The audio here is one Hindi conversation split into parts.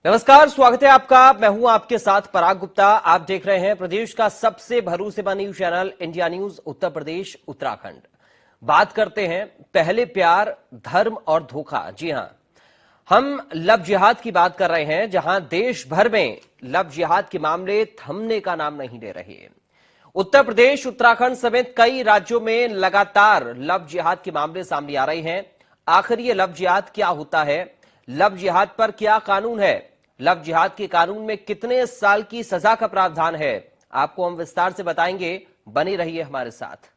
नमस्कार, स्वागत है आपका। मैं हूं आपके साथ पराग गुप्ता। आप देख रहे हैं प्रदेश का सबसे भरोसेमंद news channel India news Uttar Pradesh Uttarakhand. बात करते हैं पहले प्यार, धर्म और धोखा। जी हां, हम लव जिहाद की बात कर रहे हैं, जहां देश भर में लव जिहाद के मामले थमने का नाम नहीं ले रहे। उत्तर प्रदेश, उत्तराखंड समेत कई राज्यों में लगातार लव जिहाद के मामले सामने आ रहे हैं। आखिर ये लव जिहाद क्या होता है? लव जिहाद पर क्या कानून है? लव जिहाद के कानून में कितने साल की सजा का प्रावधान है? आपको हम विस्तार से बताएंगे। बने रहिए हमारे साथ।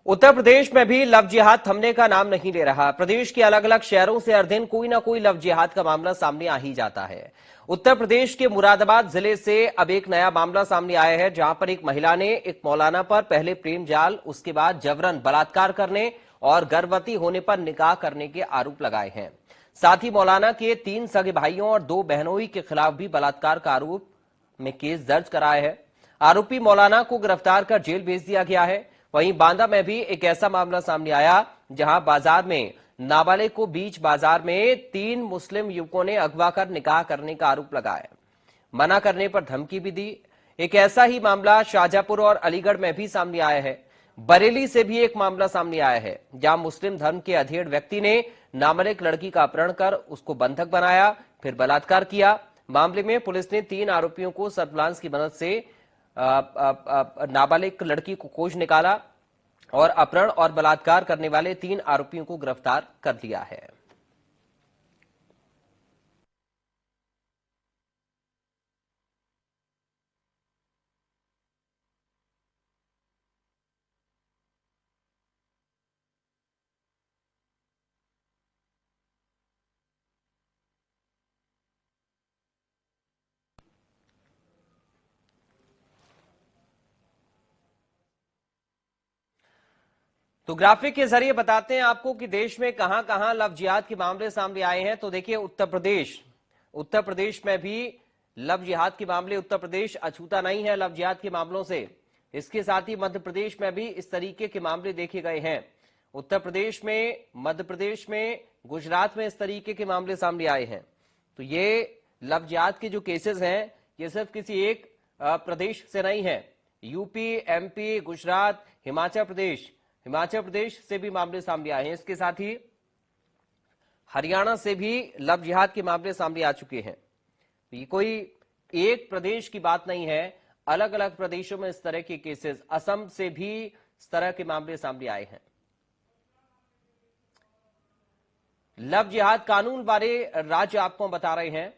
उत्तर प्रदेश में भी लव जिहाद थमने का नाम नहीं ले रहा। प्रदेश के अलग अलग शहरों से हर दिन कोई ना कोई लव जिहाद का मामला सामने आ ही जाता है। उत्तर प्रदेश के मुरादाबाद जिले से अब एक नया मामला सामने आया है, जहां पर एक महिला ने एक मौलाना पर पहले प्रेम जाल, उसके बाद जबरन बलात्कार करने और गर्भवती होने पर निकाह करने के आरोप लगाए हैं। साथ ही मौलाना के 3 सगे भाइयों और 2 बहनोई के खिलाफ भी बलात्कार का आरोप में केस दर्ज कराया है। आरोपी मौलाना को गिरफ्तार कर जेल भेज दिया गया है। वहीं बांदा में भी एक ऐसा मामला सामने आया, जहां बाजार में नाबालिग को बीच बाजार में 3 मुस्लिम युवकों ने अगवा कर निकाह करने का आरोप लगाया। मना करने पर धमकी भी दी। एक ऐसा ही मामला शाहजहांपुर और अलीगढ़ में भी सामने आया है। बरेली से भी एक मामला सामने आया है, जहां मुस्लिम धर्म के अधेड़ व्यक्ति ने नाबालिग लड़की का अपहरण कर उसको बंधक बनाया, फिर बलात्कार किया। मामले में पुलिस ने 3 आरोपियों को सर्विलांस की मदद से नाबालिग लड़की को खोज निकाला और अपहरण और बलात्कार करने वाले 3 आरोपियों को गिरफ्तार कर लिया है। तो ग्राफिक के जरिए बताते हैं आपको कि देश में कहां कहां लव जिहाद के मामले सामने आए हैं। तो देखिए, उत्तर प्रदेश में भी लव जिहाद के मामले, उत्तर प्रदेश अछूता नहीं है लव जिहाद के मामलों से। इसके साथ ही मध्य प्रदेश में भी इस तरीके के मामले देखे गए हैं। उत्तर प्रदेश में, मध्य प्रदेश में, गुजरात में इस तरीके के मामले सामने आए हैं। तो ये लव जिहाद के जो केसेस हैं, ये सिर्फ किसी एक प्रदेश से नहीं है। यूपी, एमपी, गुजरात, हिमाचल प्रदेश से भी मामले सामने आए हैं। इसके साथ ही हरियाणा से भी लव जिहाद के मामले सामने आ चुके हैं। ये कोई एक प्रदेश की बात नहीं है, अलग अलग प्रदेशों में इस तरह के केसेस, असम से भी इस तरह के मामले सामने आए हैं। लव जिहाद कानून बारे राज्य आपको बता रहे हैं।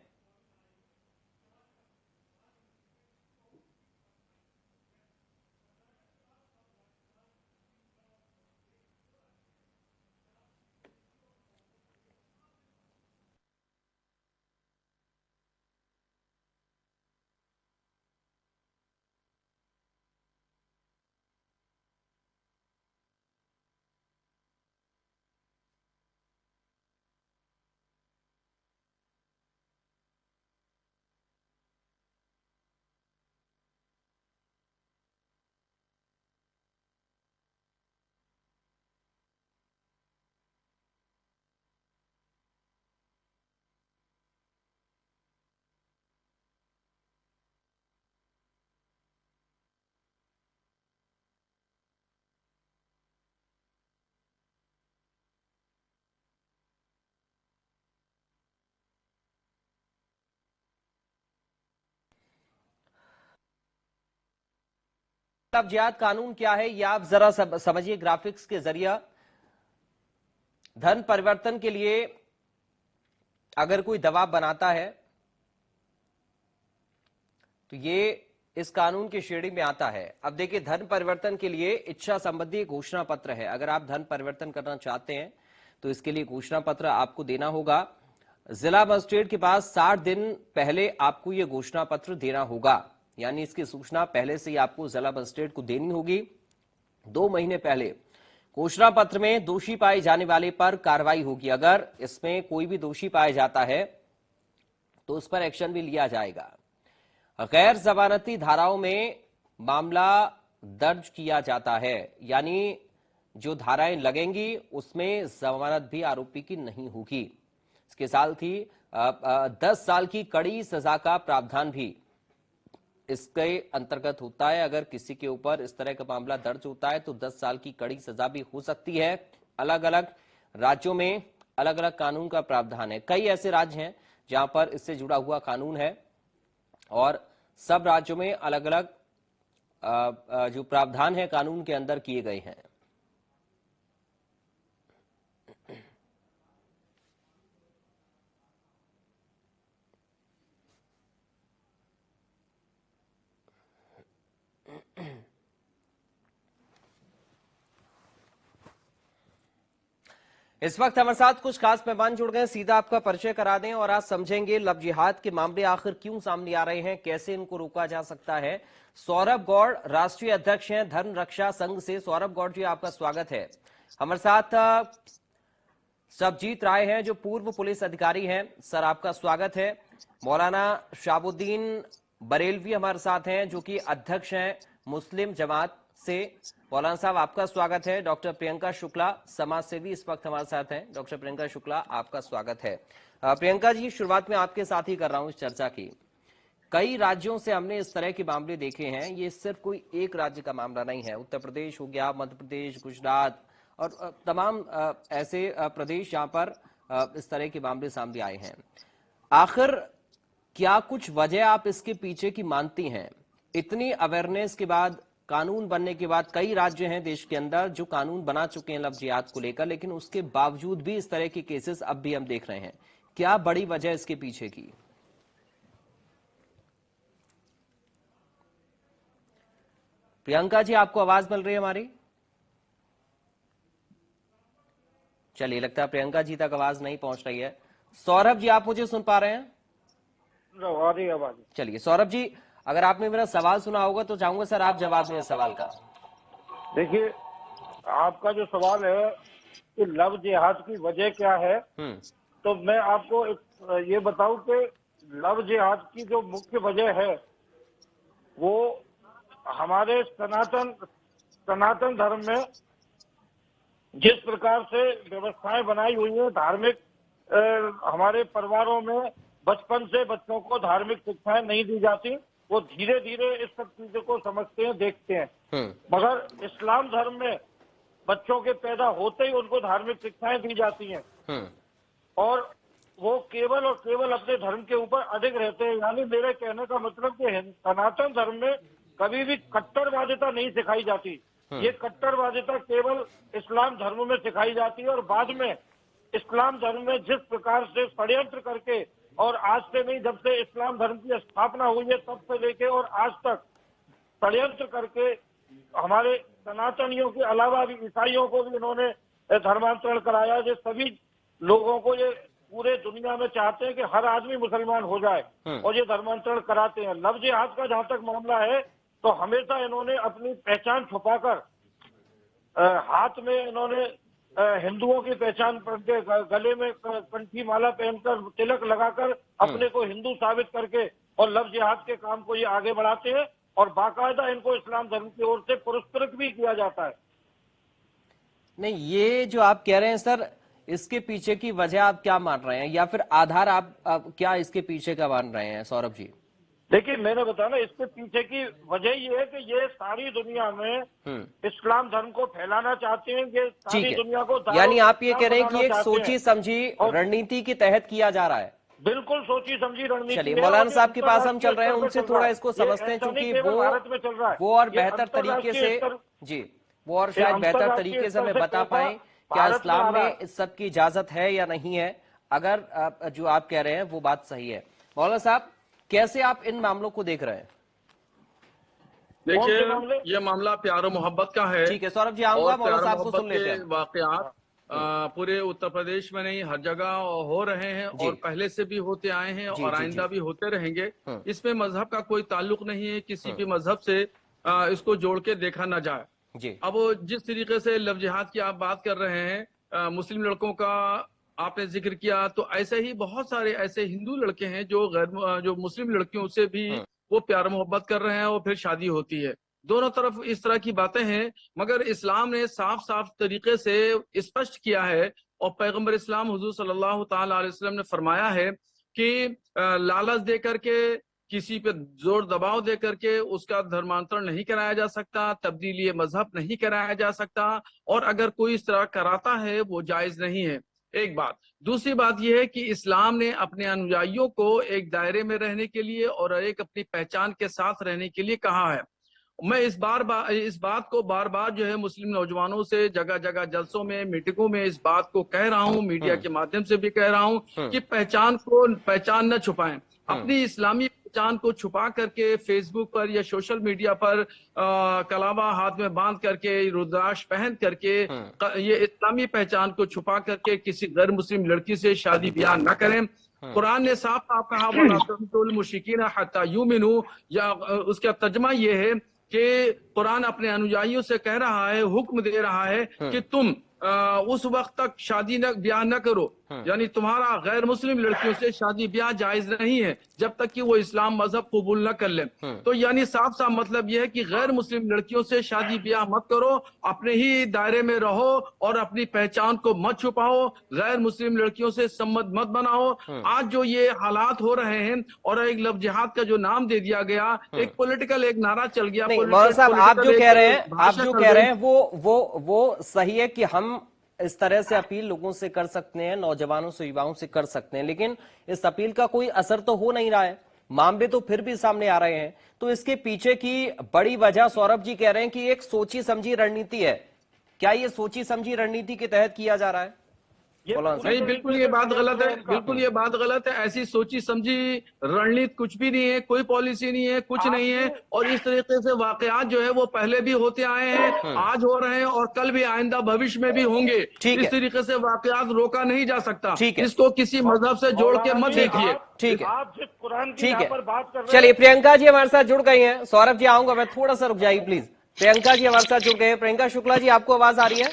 लव जिहाद कानून क्या है, यह आप जरा समझिए ग्राफिक्स के जरिए। धन परिवर्तन के लिए अगर कोई दबाव बनाता है तो ये इस कानून की श्रेणी में आता है। अब देखिए, धन परिवर्तन के लिए इच्छा संबंधी घोषणा पत्र है। अगर आप धन परिवर्तन करना चाहते हैं तो इसके लिए घोषणा पत्र आपको देना होगा। जिला मजिस्ट्रेट के पास 60 दिन पहले आपको यह घोषणा पत्र देना होगा, यानी इसकी सूचना पहले से ही आपको जिला मजिस्ट्रेट को देनी होगी। 2 महीने पहले घोषणा पत्र में दोषी पाए जाने वाले पर कार्रवाई होगी। अगर इसमें कोई भी दोषी पाया जाता है तो उस पर एक्शन भी लिया जाएगा। गैर जमानती धाराओं में मामला दर्ज किया जाता है, यानी जो धाराएं लगेंगी उसमें जमानत भी आरोपी की नहीं होगी। इसके साथ ही 10 साल की कड़ी सजा का प्रावधान भी इसके अंतर्गत होता है। अगर किसी के ऊपर इस तरह का मामला दर्ज होता है तो 10 साल की कड़ी सजा भी हो सकती है। अलग अलग राज्यों में अलग अलग कानून का प्रावधान है। कई ऐसे राज्य हैं जहां पर इससे जुड़ा हुआ कानून है और सब राज्यों में अलग अलग जो प्रावधान है कानून के अंदर किए गए हैं। इस वक्त हमारे साथ कुछ खास मेहमान जुड़ गए। सीधा आपका परिचय करा दें और आज समझेंगे लव जिहाद के मामले आखिर क्यों सामने आ रहे हैं, कैसे इनको रोका जा सकता है। सौरभ गौड़ राष्ट्रीय अध्यक्ष हैं धर्म रक्षा संघ से। सौरभ गौड़ जी, आपका स्वागत है। हमारे साथ सबजीत राय हैं जो पूर्व पुलिस अधिकारी हैं। सर, आपका स्वागत है। मौलाना शाहबुद्दीन बरेलवी हमारे साथ हैं जो कि अध्यक्ष हैं मुस्लिम जमात से। मौलाना साहब, आपका स्वागत है। डॉक्टर प्रियंका शुक्ला समाज सेवी इस वक्त हमारे साथ हैं। डॉक्टर प्रियंका शुक्ला, आपका स्वागत है। प्रियंका जी, शुरुआत में आपके साथ ही कर रहा हूं इस चर्चा की। कई राज्यों से हमने इस तरह के मामले देखे हैं, ये सिर्फ कोई एक राज्य का मामला नहीं है। उत्तर प्रदेश हो गया, मध्य प्रदेश, गुजरात और तमाम ऐसे प्रदेश जहां पर इस तरह के मामले सामने आए हैं। आखिर क्या कुछ वजह आप इसके पीछे की मानती हैं? इतनी अवेयरनेस के बाद, कानून बनने के बाद, कई राज्य हैं देश के अंदर जो कानून बना चुके हैं लव जिहाद को लेकर, लेकिन उसके बावजूद भी इस तरह के केसेस अब भी हम देख रहे हैं। क्या बड़ी वजह इसके पीछे की? प्रियंका जी, आपको आवाज मिल रही है हमारी? चलिए, लगता है प्रियंका जी तक आवाज नहीं पहुंच रही है। सौरभ जी, आप मुझे सुन पा रहे हैं? चलिए सौरभ जी, अगर आपने मेरा सवाल सुना होगा तो चाहूंगा सर आप जवाब दें सवाल का। देखिए, आपका जो सवाल है कि लव जिहाद की वजह क्या है, तो मैं आपको ये बताऊं कि लव जिहाद की जो मुख्य वजह है वो हमारे सनातन धर्म में जिस प्रकार से व्यवस्थाएं बनाई हुई है, धार्मिक हमारे परिवारों में बचपन से बच्चों को धार्मिक शिक्षाएं नहीं दी जाती। वो धीरे धीरे इस सब चीजों को समझते हैं, देखते हैं। मगर इस्लाम धर्म में बच्चों के पैदा होते ही उनको धार्मिक शिक्षाएं दी जाती हैं और वो केवल और केवल अपने धर्म के ऊपर अडिग रहते हैं। यानी मेरे कहने का मतलब कि सनातन धर्म में कभी भी कट्टरवादिता नहीं सिखाई जाती। ये कट्टरवादिता केवल इस्लाम धर्म में सिखाई जाती है और बाद में इस्लाम धर्म में जिस प्रकार से षड्यंत्र करके, और आज से नहीं, जब से इस्लाम धर्म की स्थापना हुई है तब से लेके और आज तक षड्यंत्र करके हमारे सनातनियों के अलावा भी ईसाइयों को भी इन्होंने धर्मांतरण कराया। जो सभी लोगों को ये पूरे दुनिया में चाहते हैं कि हर आदमी मुसलमान हो जाए और ये धर्मांतरण कराते हैं। लव जिहाद का जहां तक मामला है तो हमेशा इन्होंने अपनी पहचान छुपाकर हाथ में इन्होंने हिंदुओं की पहचान के गले में कंठी माला पहनकर, तिलक लगाकर अपने को हिंदू साबित करके और लव जिहाद के काम को ये आगे बढ़ाते हैं और बाकायदा इनको इस्लाम धर्म की ओर से पुरस्कृत भी किया जाता है। नहीं, ये जो आप कह रहे हैं सर, इसके पीछे की वजह आप क्या मान रहे हैं, या फिर आधार आप क्या इसके पीछे का मान रहे हैं सौरभ जी? देखिए, मैंने बताया ना, इसके पीछे की वजह ये है कि ये सारी दुनिया में इस्लाम धर्म को फैलाना चाहते हैं। ये सारी दुनिया को, यानी आप ये कह रहे हैं कि एक सोची समझी रणनीति के तहत किया जा रहा है? बिल्कुल सोची समझी रणनीति। चलिए, मौलाना साहब के पास हम चल रहे हैं, उनसे थोड़ा इसको समझते हैं, क्योंकि भारत में चल रहा है वो और बेहतर तरीके से, जी, वो और शायद बेहतर तरीके से हमें बता पाए क्या इस्लाम में इस सब की इजाजत है या नहीं है। अगर जो आप कह रहे हैं वो बात सही है। मौलाना साहब, कैसे आप इन मामलों को देख रहे हैं? देखिए, ये मामला प्यार और मोहब्बत का है। ठीक है सौरभ जी, आऊंगा, मौलाना साहब को सुन लेते हैं। वाकयात पूरे उत्तर प्रदेश में नहीं, हर जगह हो रहे हैं और पहले से भी होते आए हैं और आइंदा भी होते रहेंगे। इसमें मजहब का कोई ताल्लुक नहीं है, किसी भी मजहब से इसको जोड़ के देखा ना जाए। जी। अब जिस तरीके से लव जिहाद की आप बात कर रहे हैं, मुस्लिम लड़कों का आपने जिक्र किया, तो ऐसे ही बहुत सारे ऐसे हिंदू लड़के हैं जो मुस्लिम लड़कियों से भी वो प्यार मोहब्बत कर रहे हैं और फिर शादी होती है। दोनों तरफ इस तरह की बातें हैं, मगर इस्लाम ने साफ साफ तरीके से स्पष्ट किया है और पैगंबर इस्लाम हुजूर सल्लल्लाहु ताला अलैहि वसल्लम ने फरमाया है कि लालच दे करके, किसी पे जोर दबाव दे करके उसका धर्मांतरण नहीं कराया जा सकता, तब्दीली मजहब नहीं कराया जा सकता, और अगर कोई इस तरह कराता है वो जायज नहीं है। एक बात। दूसरी बात यह है कि इस्लाम ने अपने अनुयायियों को एक दायरे में रहने के लिए और एक अपनी पहचान के साथ रहने के लिए कहा है। मैं इस बात को बार बार जो है मुस्लिम नौजवानों से जगह जगह जलसों में, मीटिंगों में इस बात को कह रहा हूं, मीडिया के माध्यम से भी कह रहा हूं कि पहचान न छुपाएं। अपनी इस्लामी पहचान को छुपा करके फेसबुक पर या सोशल मीडिया पर कलावा हाथ में बांध करके, रुद्राक्ष पहन करके, ये इस्लामी पहचान को छुपा करके किसी गैर मुस्लिम लड़की से शादी ब्याह न करें। कुरान ने साफ साफ कहा वला तुल मुशरिकीन हत्ता युमिनू, या उसका तर्जमा ये है कि कुरान अपने अनुयायियों से कह रहा है, हुक्म दे रहा है कि तुम उस वक्त तक शादी ब्याह न करो, यानी तुम्हारा गैर मुस्लिम लड़कियों से शादी ब्याह जायज नहीं है जब तक कि वो इस्लाम मजहब कबूल न कर ले। तो यानी साफ साफ मतलब यह है कि गैर मुस्लिम लड़कियों से शादी ब्याह मत करो, अपने ही दायरे में रहो और अपनी पहचान को मत छुपाओ, गैर मुस्लिम लड़कियों से संबंध मत बनाओ। आज जो ये हालात हो रहे हैं और एक लव जिहाद का जो नाम दे दिया गया, एक पॉलिटिकल एक नारा चल गया। नहीं मौलाना साहब, आप जो कह रहे हैं वो सही है कि हम इस तरह से अपील लोगों से कर सकते हैं, नौजवानों से, युवाओं से कर सकते हैं, लेकिन इस अपील का कोई असर तो हो नहीं रहा है। मामले तो फिर भी सामने आ रहे हैं। तो इसके पीछे की बड़ी वजह सौरभ जी कह रहे हैं कि एक सोची समझी रणनीति है। क्या ये सोची समझी रणनीति के तहत किया जा रहा है? नहीं, बिल्कुल ये बात गलत है, बिल्कुल ये बात गलत है। ऐसी सोची समझी रणनीति कुछ भी नहीं है, कोई पॉलिसी नहीं है, कुछ नहीं है। और इस तरीके से वाकयात जो है वो पहले भी होते आए हैं, आज हो रहे हैं और कल भी आइंदा भविष्य में भी होंगे। इस तरीके से वाकयात रोका नहीं जा सकता। इसको किसी मजहब से जोड़ के मत देखिए। ठीक है, आप जिस कुरान की यहाँ पर बात कर रहे हैं। चलिए, प्रियंका जी हमारे साथ जुड़ गई हैं। सौरभ जी आऊंगा मैं, थोड़ा सा रुक जाइए प्लीज। प्रियंका जी हमारे साथ जुड़ गए हैं। प्रियंका शुक्ला जी, आपको आवाज आ रही है?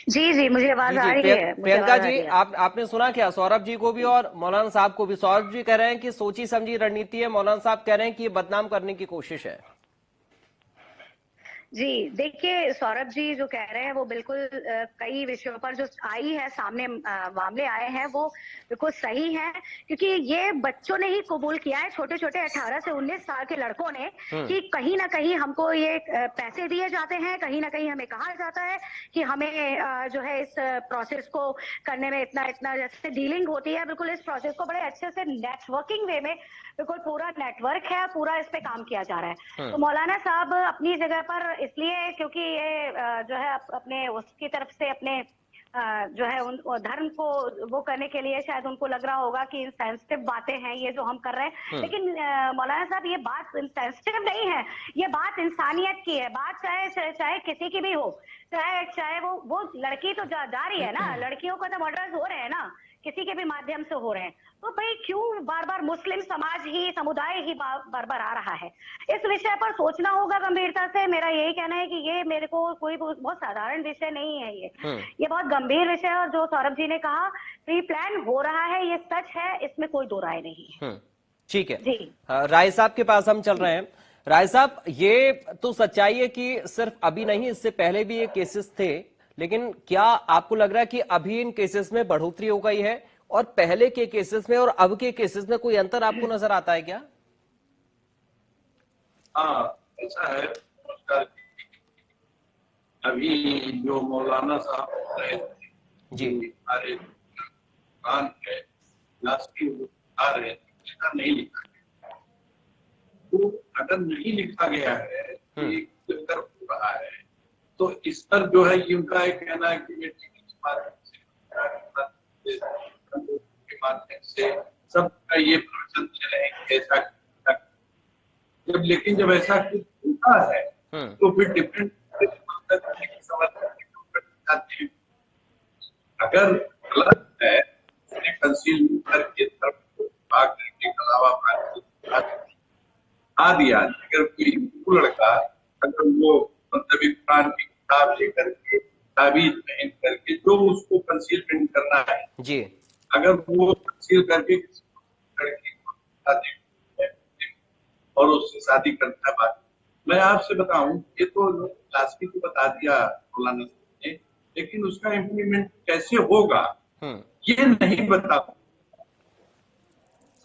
जी जी, मुझे आवाज आ रही है। प्रियंका जी, आपने सुना क्या? सौरभ जी को भी और मौलाना साहब को भी। सौरभ जी कह रहे हैं कि सोची समझी रणनीति है, मौलाना साहब कह रहे हैं कि ये बदनाम करने की कोशिश है। जी देखिए, सौरभ जी जो कह रहे हैं वो बिल्कुल कई विषयों पर जो आई है सामने, मामले आए हैं वो बिल्कुल सही है, क्योंकि ये बच्चों ने ही कबूल किया है, छोटे छोटे 18 से 19 साल के लड़कों ने, कि कहीं ना कहीं हमको ये पैसे दिए जाते हैं, कहीं ना कहीं हमें कहा जाता है कि हमें जो है इस प्रोसेस को करने में इतना इतना जैसे डीलिंग होती है, बिल्कुल इस प्रोसेस को बड़े अच्छे से नेटवर्किंग वे में, बिल्कुल पूरा नेटवर्क है, पूरा इस पे काम किया जा रहा है। तो मौलाना साहब अपनी जगह पर इसलिए, क्योंकि ये जो है अपने उसकी तरफ से अपने जो है उन धर्म को वो करने के लिए शायद उनको लग रहा होगा कि सेंसिटिव बातें हैं ये जो हम कर रहे हैं, लेकिन मौलाना साहब ये बात सेंसिटिव नहीं है, ये बात इंसानियत की है। बात चाहे किसी की भी हो, चाहे वो लड़की तो जा रही है ना, लड़कियों का तो मर्डर्स हो रहे हैं ना, किसी के भी माध्यम से हो रहे हैं, तो भाई क्यों बार बार मुस्लिम समाज ही, समुदाय ही बार बार आ रहा है? इस विषय पर सोचना होगा गंभीरता से। मेरा यही कहना है कि ये मेरे को कोई बहुत साधारण विषय नहीं है, ये बहुत गंभीर विषय है। और जो सौरभ जी ने कहा प्री प्लान हो रहा है, ये सच है, इसमें कोई दो राय नहीं है। ठीक है जी, राय साहब के पास हम चल रहे हैं। राय साहब, ये तो सच्चाई है कि सिर्फ अभी नहीं, इससे पहले भी ये केसेस थे, लेकिन क्या आपको लग रहा है कि अभी इन केसेस में बढ़ोतरी हो गई है और पहले के केसेस में और अब के केसेस में कोई अंतर आपको नजर आता है क्या? हाँ, ऐसा है। अभी जो मौलाना साहब जी हमारे कुरान है ऐसा नहीं लिखा गया। तो अगर नहीं लिखा गया है कि कर हो रहा है, तो इस पर जो है ये उनका एक कहना है कि के माध्यम से सबका ये प्रवचन चलेंगे ऐसा। लेकिन जब ऐसा कुछ होता है तो फिर डिफरेंट अगर गलत है कंसील करके भाग करके अलावा आ दिया, अगर कोई लड़का अगर वो मतलब एक कुरान की किताब लेकर के ताबीज पहन करके जो उसको कंसीलमेंट करना है, जी अगर वो कंसील करके किसी लड़की को शादी और उससे शादी करता है बात, मैं आपसे बताऊं, ये तो क्लासिक को बता दिया मौलाना साहब ने, लेकिन उसका इम्प्लीमेंट कैसे होगा ये नहीं बता।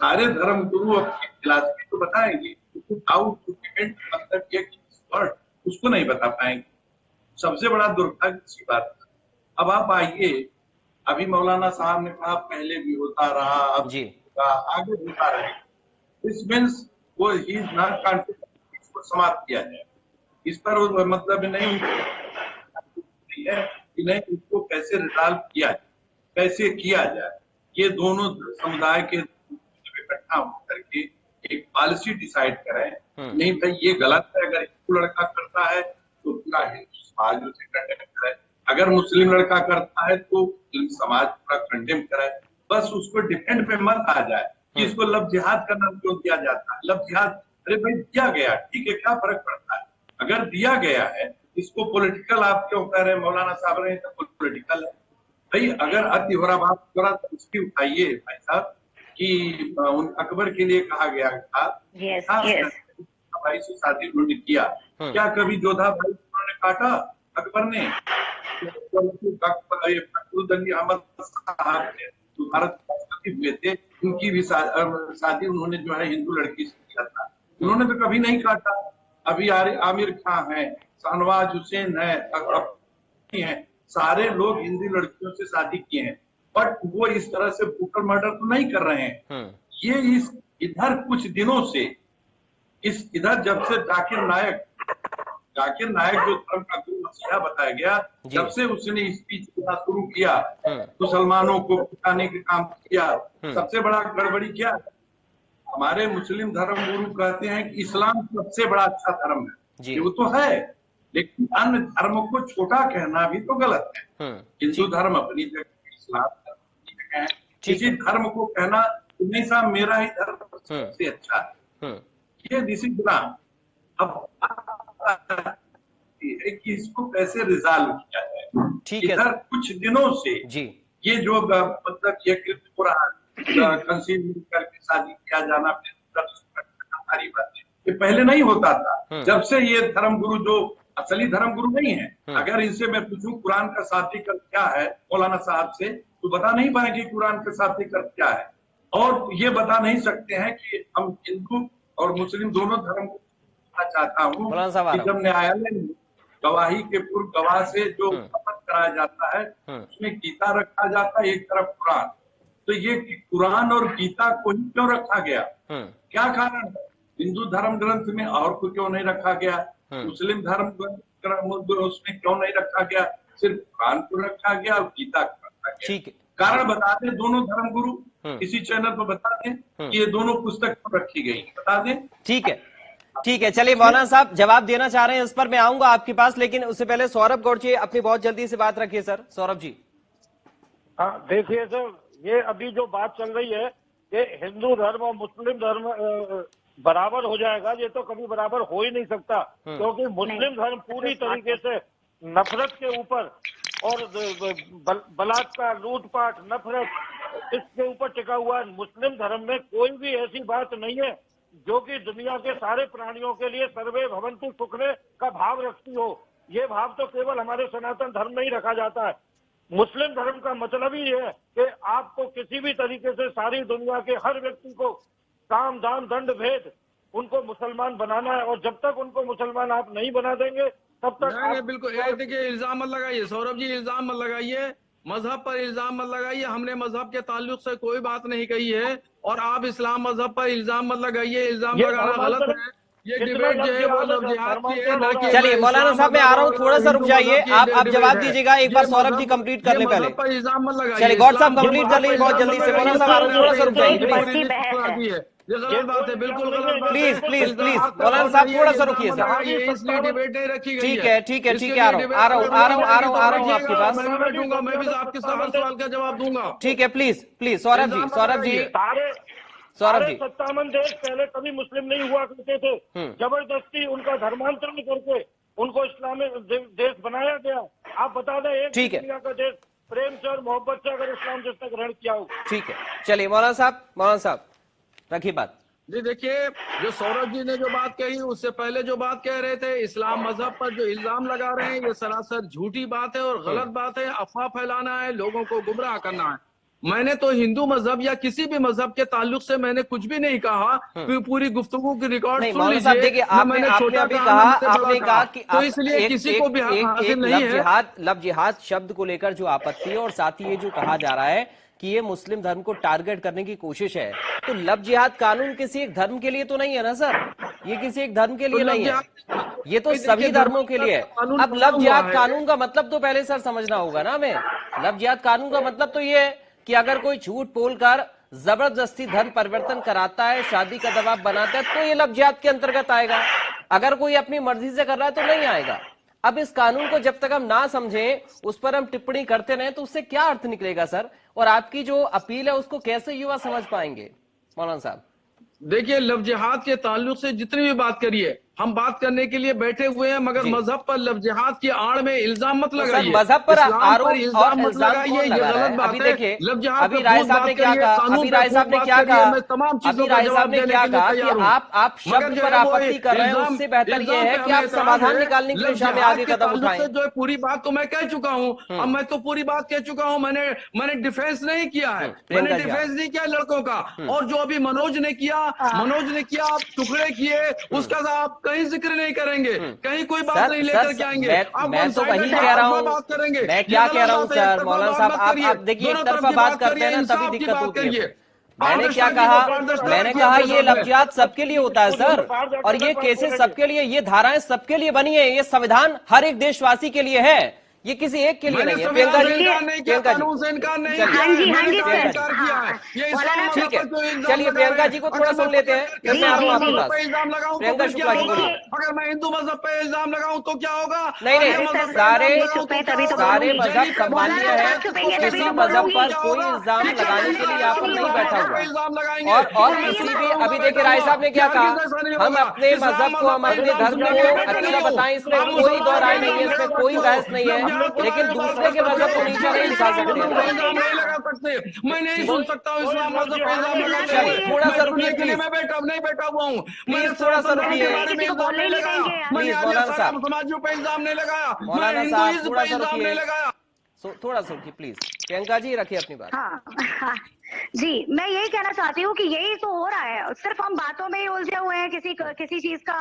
सारे धर्म गुरु अपनी फिलॉसफी तो बताएंगे, हाउ टू इम्प्लीमेंट मतलब ये वर्ड उसको नहीं बता पाएंगे। सबसे बड़ा दुर्भाग्य की बात। अब आप आइए, अभी मौलाना साहब ने कहा पहले भी होता रहा, अब जी होगा, आगे होता रहेगा। दिस मीन्स वो ही इज नॉट कॉन्फिडेंट, इसको समाप्त किया जाए। इस पर वो मतलब नहीं है कि नहीं, इसको कैसे रिजॉल्व किया जाए, कैसे किया जाए। ये दोनों समुदाय के इकट्ठा होकर के एक पॉलिसी डिसाइड करें। नहीं भाई ये गलत है, अगर हिंदू लड़का करता है तो पूरा हिंदू समाज उसे कंडेम करे, अगर मुस्लिम लड़का करता है तो मुस्लिम समाज पूरा कंडेम करे। बस उसको डिफेंड पे मत आ जाए कि इसको लव जिहाद का नाम क्यों दिया जाता है। लव जिहाद, अरे भाई दिया गया, ठीक है, क्या फर्क पड़ता है। अगर दिया गया है, इसको पॉलिटिकल आप क्यों कह रहे हैं मौलाना साहब, रहे तो पॉलिटिकल है भाई। अगर अति हो रहा बात हो रहा तो उसकी उठाइए भाई साहब, कि उन अकबर के लिए कहा गया था भाई से शादी उन्होंने किया, क्या कभी जोधा भाई उन्होंने काटा अकबर ने? फखरुद्दीन अहमद साहब थे जो भारत के राष्ट्रपति हुए थे, उनकी भी शादी उन्होंने जो है हिंदू लड़की से किया था, उन्होंने तो कभी नहीं काटा। अभी आमिर खान है, शाहनवाज हुसैन है, सारे लोग हिंदू लड़कियों से शादी किए हैं, बट वो इस तरह से ब्रूटल मर्डर तो नहीं कर रहे हैं। ये इस इधर कुछ दिनों से इधर जब से जाकिर नायक जो धर्म का गुरु मसीहा बताया गया, जब से उसने स्पीच देना शुरू किया, मुसलमानों को फुटाने का काम किया। सबसे बड़ा गड़बड़ी क्या, हमारे मुस्लिम धर्म गुरु कहते हैं कि इस्लाम सबसे बड़ा अच्छा धर्म है, वो तो है, लेकिन अन्य धर्म को छोटा कहना भी तो गलत है। हिंदू धर्म अपनी जगह, इस्लाम धर्म अपनी जगह है, किसी धर्म को कहना नहीं साहब मेरा ही धर्म सबसे अच्छा है, ये दिस इज रॉन्ग। अब कि इसको कैसे रिजॉल्व किया जाए। ठीक है, इधर कुछ दिनों से जी ये जो मतलब ये कृत्य हो रहा है, कंसीलमेंट करके शादी किया जाना, सारी बातें ये पहले नहीं होता था। जब से ये धर्म गुरु जो असली धर्म गुरु नहीं है, अगर इनसे मैं पूछूं कुरान का शाब्दिक अर्थ क्या है मौलाना साहब से, तो बता नहीं पाएंगे कुरान का शाब्दिक अर्थ क्या है। और ये बता नहीं सकते हैं कि हम हिंदू और मुस्लिम दोनों धर्म को चाहता हूँ कि जब न्यायालय में गवाही के पूर्व गवाह से जो शपथ कराया जाता है, उसमें गीता रखा जाता है, एक तरफ कुरान, तो ये कुरान और गीता को ही क्यों रखा गया, क्या कारण? हिंदू धर्म ग्रंथ में और को क्यों नहीं रखा गया, मुस्लिम धर्म ग्रंथ उसमें क्यों नहीं रखा गया, सिर्फ कुरान को रखा गया और गीता को रखा गया। ठीक है, कारण बता दें दोनों धर्म गुरु इसी चैनल पर बता दें कि ये दोनों पुस्तक क्यों रखी गई, बता दें। ठीक है, चलिए मौलाना साहब जवाब देना चाह रहे हैं, इस पर मैं आऊंगा आपके पास, लेकिन उससे पहले सौरभ गौड़ जी अपनी बहुत जल्दी से बात रखिए। सर सौरभ जी। हाँ देखिए सर, ये अभी जो बात चल रही है कि हिंदू धर्म और मुस्लिम धर्म बराबर हो जाएगा, ये तो कभी बराबर हो ही नहीं सकता, क्योंकि मुस्लिम धर्म पूरी तरीके से नफरत के ऊपर और बलात्कार, लूटपाट, नफरत, इसके ऊपर टिका हुआ है। मुस्लिम धर्म में कोई भी ऐसी बात नहीं है जो कि दुनिया के सारे प्राणियों के लिए सर्वे भवन्तु सुखने का भाव रखती हो। ये भाव तो केवल हमारे सनातन धर्म में ही रखा जाता है। मुस्लिम धर्म का मतलब ही है कि आपको किसी भी तरीके से सारी दुनिया के हर व्यक्ति को काम, दान, दंड, भेद उनको मुसलमान बनाना है, और जब तक उनको मुसलमान आप नहीं बना देंगे तब तक नहीं, बिल्कुल। देखिए, इल्जाम मत लगाइए सौरभ जी, इल्जाम मत लगाइए, मजहब पर इल्जाम मत लगाइए। हमने मजहब के ताल्लुक से कोई बात नहीं कही है, और आप इस्लाम मजहब पर इल्जाम मत लगाइए, इल्जाम लगाना गलत है। ये डिबेट जो है वो लव जिहाद की है, ना कि चलिए मौलाना साहब मैं आ रहा हूँ, थोड़ा सा रुक जाइए, आप जवाब दीजिएगा, एक बार सौरभ जी कंप्लीट कर ले पहले। पर इल्जाम मत लगाइए। चलिए गौड़ साहब कंप्लीट कर लीजिए बहुत जल्दी से। मौलाना साहब आ रहा हूँ, थोड़ा सा रुक जाइए ये गलत बात है, बिल्कुल गलत बात है। प्लीज मौलाना साहब थोड़ा सा रुकिए सर, इसलिए डिबेट नहीं रखी गई। ठीक है आ रहा हूँ आपके पास, मैं बैठूंगा, मैं भी आपके हर सवाल का जवाब दूंगा। ठीक है, प्लीज सौरभ जी। सारे 57 देश पहले कभी मुस्लिम नहीं हुआ करते थे, जबरदस्ती उनका धर्मांतरण करके उनको इस्लामिक देश बनाया गया? आप बता दें एक ठीक है। दुनिया का देश प्रेम से और मोहब्बत से अगर इस्लाम देश ने ग्रहण किया हो। ठीक है, चलिए मौलाना साहब रखिए बात। जी देखिए, जो सौरभ जी ने जो बात कही, उससे पहले जो बात कह रहे थे इस्लाम मजहब पर जो इल्जाम लगा रहे हैं, ये सरासर झूठी बात है और गलत बात है। अफवाह फैलाना है, लोगों को गुमराह करना है। मैंने तो हिंदू मजहब या किसी भी मजहब के ताल्लुक से मैंने कुछ भी नहीं कहा। पूरी गुफ्तगू की रिकॉर्ड नहीं सुन मौलाना साहब, लीजिए। देखिए न आपने मैंने अभी छोटा कहा, कहा, न मैंने आपने बड़ा कहा कि तो आप इसलिए किसी को भी हासिल नहीं है। लव जिहाद शब्द को लेकर जो आपत्ति है और साथ ही ये जो कहा जा रहा है कि ये मुस्लिम धर्म को टारगेट करने की कोशिश है, तो लव जिहाद कानून किसी एक धर्म के लिए तो नहीं है ना सर, ये किसी एक धर्म के लिए नहीं है, ये तो सभी धर्मों के लिए है। अब लव जिहाद कानून का मतलब तो पहले सर समझना होगा ना हमें। लव जिहाद कानून का मतलब तो ये है कि अगर कोई झूठ बोलकर जबरदस्ती धर्म परिवर्तन कराता है, शादी का दबाव बनाता है, तो ये लव जिहाद के अंतर्गत आएगा। अगर कोई अपनी मर्जी से कर रहा है तो नहीं आएगा। अब इस कानून को जब तक हम ना समझें, उस पर हम टिप्पणी करते रहें, तो उससे क्या अर्थ निकलेगा सर? और आपकी जो अपील है उसको कैसे युवा समझ पाएंगे मौलाना साहब? देखिए, लव जिहाद के ताल्लुक से जितनी भी बात करिए, हम बात करने के लिए बैठे हुए हैं, मगर मजहब पर लव जिहाद की आड़ में इल्जाम मत लगाइए। मजहब पर आरोप इल्जाम मत लगाइए, ये गलत बात अभी है। देखिए, लव जिहाद अभी पे राय खूब साहब ने बात क्या करिए, कहा, कानून अभी पे राय खूब साहब ने बात क्या करिए, कहा, मैं तमाम अभी चीजों का राय साहब जवाब ने देने क्या के लिए कहा तैयार कि हूं। आप शब्द जो पर है वो आपत्ति कर रहे हैं, इल्जाम- उससे बेहतर इल्जाम ये है पे कि हमें आप एतराज समाधान है। निकालने की लव दिशा में जिहाद आगे के कदम ताल्लुक उठाएं। से जो है पूरी बात तो मैं कह चुका हूं। अब मैं तो पूरी बात कह चुका हूं। मैंने डिफेंस नहीं किया है, मैंने प्रियंका जी, डिफेंस नहीं किया लड़कों का। और जो अभी मनोज ने किया, टुकड़े किए, उसका आप कहीं जिक्र नहीं करेंगे, कहीं कोई बात नहीं लेकर के आएंगे। आप मैं वन तो साइडेड वही कह रहा हूं, बात करेंगे। मैं ये क्या कह गलत रहा हूं बात है, एक सर? तरफा मौलाना बात साहब, मत आप करिए। देखिए, एक दोनों तरफा तरफ की बात करते हैं ना, तभी इंसाफ की दिक्कत बात होती है। करिए। मैंने क्या पारदर्शिता कहा, पारदर्शिता मैंने रखिए कहा अपने ये साथ लव में। जिहाद सबके लिए होता है सर, और ये केसेस सबके लिए, ये धाराएं सबके लिए बनी है, ये संविधान हर एक देशवासी के लिए है, ये किसी एक के लिए मैंने नहीं है। संविधान प्रियंका से जी, इनकार नहीं किया, प्रियंका जी, कानून से इनकार नहीं चलिए। किया हाँ है। जी, हाँ मैंने जी कहा सर, इनकार किया है। ये इस्लाम मौलाना मजहब ठीक है, पर जो इल्जाम चलिए लगा प्रियंका रहे जी हैं, को थोड़ा अगर मैं सुन लेते हैं, पकड़ फिर के मैं आऊंगा इस्लाम आपके मजहब पास। पे इल्जाम लगाऊं तो प्रियंका फिर क्या शुक्ला जी होगा? बोलिए। अगर मैं हिंदू मजहब पे इल्जाम लगाऊं तो क्या होगा? नहीं अन्य नहीं, मजहब पे सारे इल्जाम लगाऊं तो क्या तभी तो होगा? सारे बोलूंगी। मजहब जैनी पे सम्मानीय बोलूंगी, है, साहब चुपेंगे किसी तभी तो मजहब बोलूंगी। पर कोई इल्जाम अच्छा, लगाने के लिए यहाँ पर नहीं बैठा हुआ। इल्जाम लगाएंगे और बताइए किसी ना। भी, अभी देखिए राय साहब ने क्या कहा, हम अपने मजहब को, हम अपने धर्म को अच्छा बताएं, इसमें कोई दो राय नहीं है, इसमें कोई बहस नहीं है, लेकिन दूसरे के मजहब को नीचा नहीं दिखा सकते हैं ना। इल्जाम नहीं लगा सकते। मैं नहीं सुन सकता हूँ इस्लाम मजहब पे इल्जाम लगाते चलिए, हुए। थोड़ा सा मैं रुकिए सुनने के लिए प्लीज, नहीं बैठा हुआ हूँ। मैंने थोड़ा सा सनातन धर्म रुकिए। के बारे में किसी को इल्जाम बोलने नहीं ही नहीं लगाया। देंगे यार। मैंने प्लीज आर्य मौलाना साहब, समाजियों पे इल्जाम नहीं लगाया। मैं मौलाना साहब हिंदुइज्म थोड़ा पे सा इल्जाम नहीं रुकिए, लगाया। थोड़ा सा रुकिए प्लीज। प्रियंका जी रखिए अपनी बात। हाँ जी, मैं यही कहना चाहती हूँ कि यही तो हो रहा है। सिर्फ हम बातों में ही उलझे हुए हैं, किसी चीज का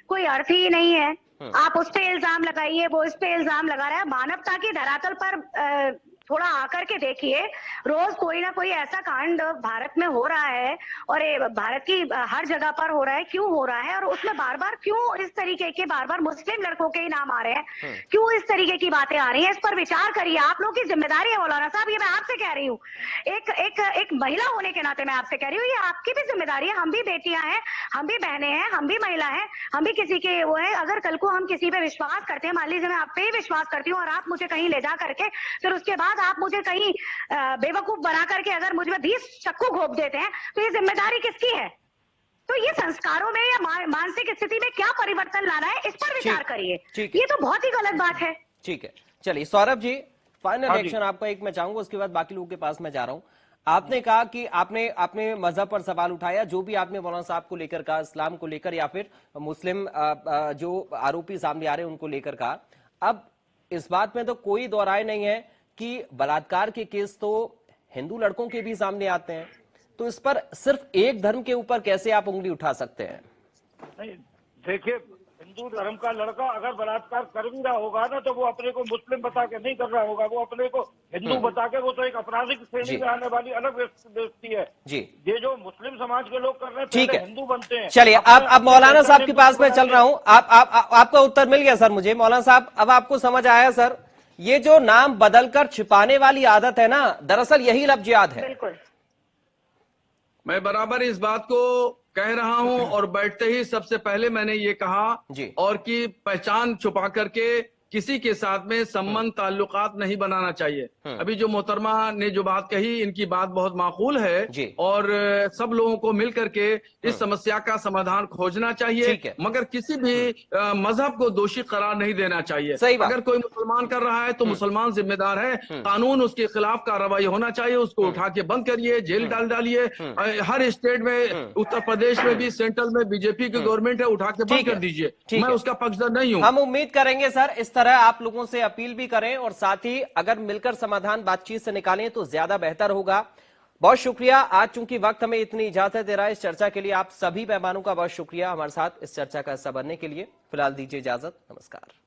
कोई अर्थ ही नहीं है। आप उस पे इल्जाम लगाइए, वो इस पे इल्जाम लगा रहा है। मानवता की धरातल पर थोड़ा आकर के देखिए, रोज कोई ना कोई ऐसा कांड भारत में हो रहा है, और ये भारत की हर जगह पर हो रहा है। क्यों हो रहा है, और उसमें बार बार क्यों इस तरीके के बार मुस्लिम लड़कों के ही नाम आ रहे हैं, क्यों इस तरीके की बातें आ रही हैं? इस पर विचार करिए। आप लोग की जिम्मेदारी है मौलाना साहब, ये मैं आपसे कह रही हूँ। एक महिला होने के नाते मैं आपसे कह रही हूँ, ये आपकी भी जिम्मेदारी है। हम भी बेटियां हैं, हम भी बहनें हैं, हम भी महिला हैं, हम भी किसी के वो है। अगर कल को हम किसी पे विश्वास करते हैं, मान लीजिए मैं आप पे ही विश्वास करती हूँ, और आप मुझे कहीं ले जा करके फिर उसके बाद आप मुझे कहीं बेवकूफ बना करके अगर मुझ में 20 चक्कू घोंप देते हैं, तो ये जिम्मेदारी किसकी है? तो ये संस्कारों में या मानसिक स्थिति में क्या परिवर्तन लाना है, इस पर विचार करिए। ये तो बहुत ही गलत बात है। ठीक है, चलिए सौरभ जी, फाइनल रिएक्शन आपका एक मैं चाहूंगा, उसके बाद बाकी लोगों के पास मैं जा रहा हूं। आपने कहा कि आपने मजहब पर सवाल उठाया, जो भी आपने मौलाना साहब को लेकर कहा, इस्लाम को लेकर या फिर मुस्लिम जो आरोपी सामने आ रहे हैं उनको लेकर कहा। अब इस बात में तो कोई दो राय नहीं है कि बलात्कार के केस तो हिंदू लड़कों के भी सामने आते हैं, तो इस पर सिर्फ एक धर्म के ऊपर कैसे आप उंगली उठा सकते हैं? नहीं, देखिए, हिंदू धर्म का लड़का अगर बलात्कार कर भी रहा होगा ना, तो वो अपने को मुस्लिम बता के नहीं कर रहा होगा, वो अपने को हिंदू बता के, वो तो एक आपराधिक श्रेणी में आने वाली अलग व्यक्ति है जी। ये जो मुस्लिम समाज के लोग कर रहे हैं, ठीक है, हिंदू बनते हैं। चलिए, अब मौलाना साहब के पास मैं चल रहा हूं। आपका उत्तर मिल गया सर मुझे। मौलाना साहब, अब आपको समझ आया सर, ये जो नाम बदलकर छिपाने वाली आदत है ना, दरअसल यही लव जिहाद है। बिल्कुल, मैं बराबर इस बात को कह रहा हूं, और बैठते ही सबसे पहले मैंने ये कहा जी। और कि पहचान छुपा करके किसी के साथ में संबंध ताल्लुकात नहीं बनाना चाहिए। अभी जो मोहतरमा ने जो बात कही, इनकी बात बहुत माकूल है और सब लोगों को मिल करके इस समस्या का समाधान खोजना चाहिए, मगर किसी भी मजहब को दोषी करार नहीं देना चाहिए। अगर कोई मुसलमान कर रहा है तो मुसलमान जिम्मेदार है, कानून उसके खिलाफ कार्रवाई होना चाहिए, उसको उठा के बंद करिए, जेल डालिए। हर स्टेट में, उत्तर प्रदेश में भी सेंट्रल में बीजेपी की गवर्नमेंट है, उठा के बंद कर दीजिए। मैं उसका पक्षधर नहीं हूं। हम उम्मीद करेंगे सर इस तरह आप लोगों से अपील भी करें और साथ ही अगर मिलकर समाधान बातचीत से निकालें तो ज्यादा बेहतर होगा। बहुत शुक्रिया। आज चूंकि वक्त हमें इतनी इजाजत दे रहा है इस चर्चा के लिए, आप सभी मेहमानों का बहुत शुक्रिया हमारे साथ इस चर्चा का हिस्सा बनने के लिए। फिलहाल दीजिए इजाजत, नमस्कार।